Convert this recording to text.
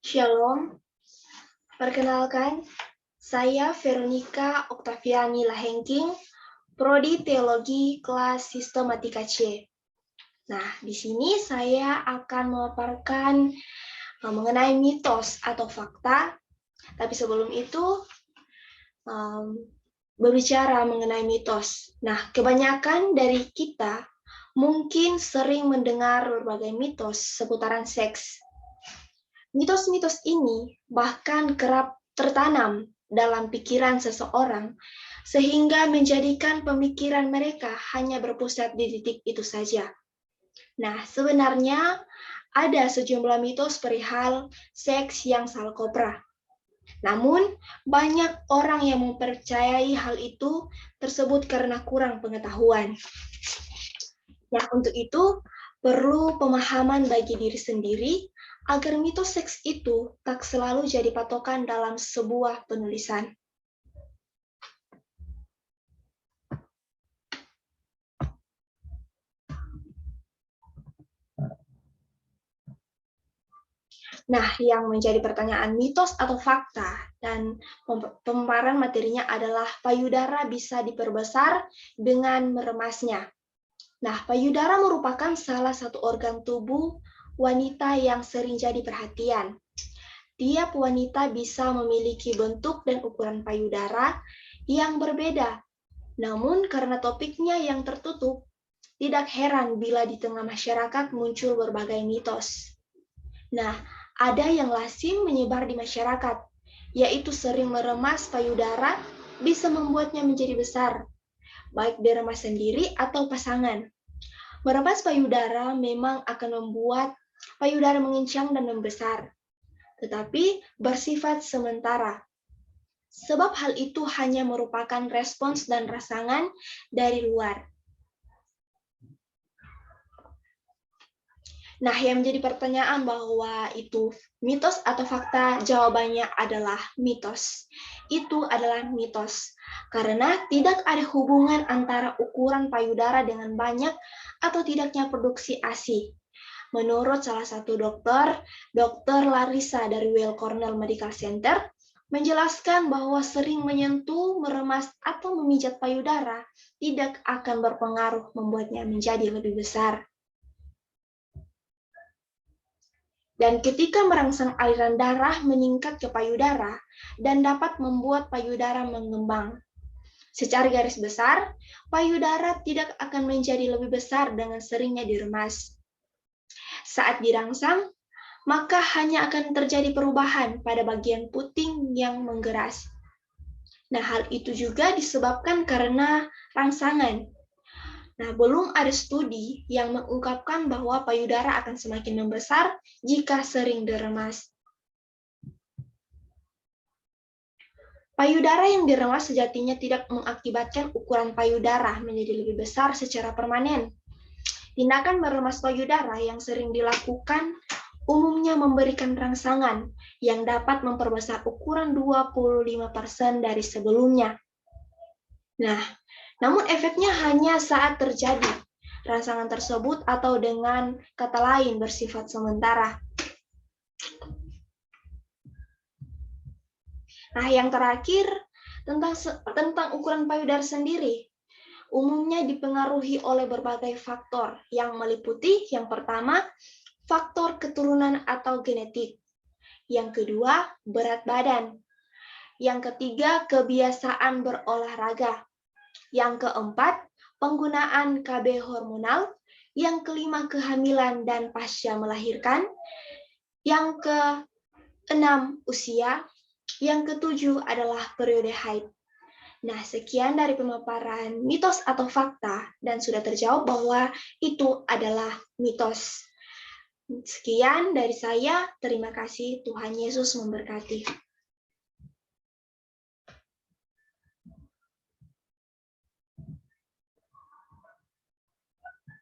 Shalom, perkenalkan, saya Veronica Oktaviani Lahengking, Prodi Teologi kelas Sistematika C. Nah, di sini saya akan memaparkan mengenai mitos atau fakta, tapi sebelum itu berbicara mengenai mitos. Nah, kebanyakan dari kita mungkin sering mendengar berbagai mitos seputaran seks. Mitos-mitos ini bahkan kerap tertanam dalam pikiran seseorang, sehingga menjadikan pemikiran mereka hanya berpusat di titik itu saja. Nah, sebenarnya ada sejumlah mitos perihal seks yang salah kaprah. Namun, banyak orang yang mempercayai hal itu tersebut karena kurang pengetahuan. Nah, untuk itu, perlu pemahaman bagi diri sendiri agar mitos seks itu tak selalu jadi patokan dalam sebuah penulisan. Nah, yang menjadi pertanyaan mitos atau fakta dan pemaparan materinya adalah payudara bisa diperbesar dengan meremasnya. Nah, payudara merupakan salah satu organ tubuh wanita yang sering jadi perhatian. Tiap wanita bisa memiliki bentuk dan ukuran payudara yang berbeda. Namun karena topiknya yang tertutup, tidak heran bila di tengah masyarakat muncul berbagai mitos. Nah, ada yang lazim menyebar di masyarakat, yaitu sering meremas payudara bisa membuatnya menjadi besar, baik diremas sendiri atau pasangan. Meremas payudara memang akan membuat payudara mengencang dan membesar, tetapi bersifat sementara. Sebab hal itu hanya merupakan respons dan rangsangan dari luar. Nah, yang menjadi pertanyaan bahwa itu mitos atau fakta, jawabannya adalah mitos. Itu adalah mitos, karena tidak ada hubungan antara ukuran payudara dengan banyak atau tidaknya produksi ASI. Menurut salah satu dokter, Dr. Larissa dari Weill Cornell Medical Center, menjelaskan bahwa sering menyentuh, meremas, atau memijat payudara tidak akan berpengaruh membuatnya menjadi lebih besar. Dan ketika merangsang aliran darah meningkat ke payudara dan dapat membuat payudara mengembang. Secara garis besar, payudara tidak akan menjadi lebih besar dengan seringnya diremas. Saat dirangsang, maka hanya akan terjadi perubahan pada bagian puting yang menggeras. Nah, hal itu juga disebabkan karena rangsangan. Nah, belum ada studi yang mengungkapkan bahwa payudara akan semakin membesar jika sering diremas. Payudara yang diremas sejatinya tidak mengakibatkan ukuran payudara menjadi lebih besar secara permanen. Tindakan meremas payudara yang sering dilakukan umumnya memberikan rangsangan yang dapat memperbesar ukuran 25% dari sebelumnya. Nah, namun efeknya hanya saat terjadi rangsangan tersebut atau dengan kata lain bersifat sementara. Nah, yang terakhir tentang ukuran payudara sendiri. Umumnya dipengaruhi oleh berbagai faktor yang meliputi yang pertama, faktor keturunan atau genetik. Yang kedua, berat badan. Yang ketiga, kebiasaan berolahraga. Yang keempat, penggunaan KB hormonal. Yang kelima, kehamilan dan pasca melahirkan. Yang keenam, usia. Yang ketujuh adalah periode haid. Nah, sekian dari pemaparan mitos atau fakta, dan sudah terjawab bahwa itu adalah mitos. Sekian dari saya, terima kasih, Tuhan Yesus memberkati.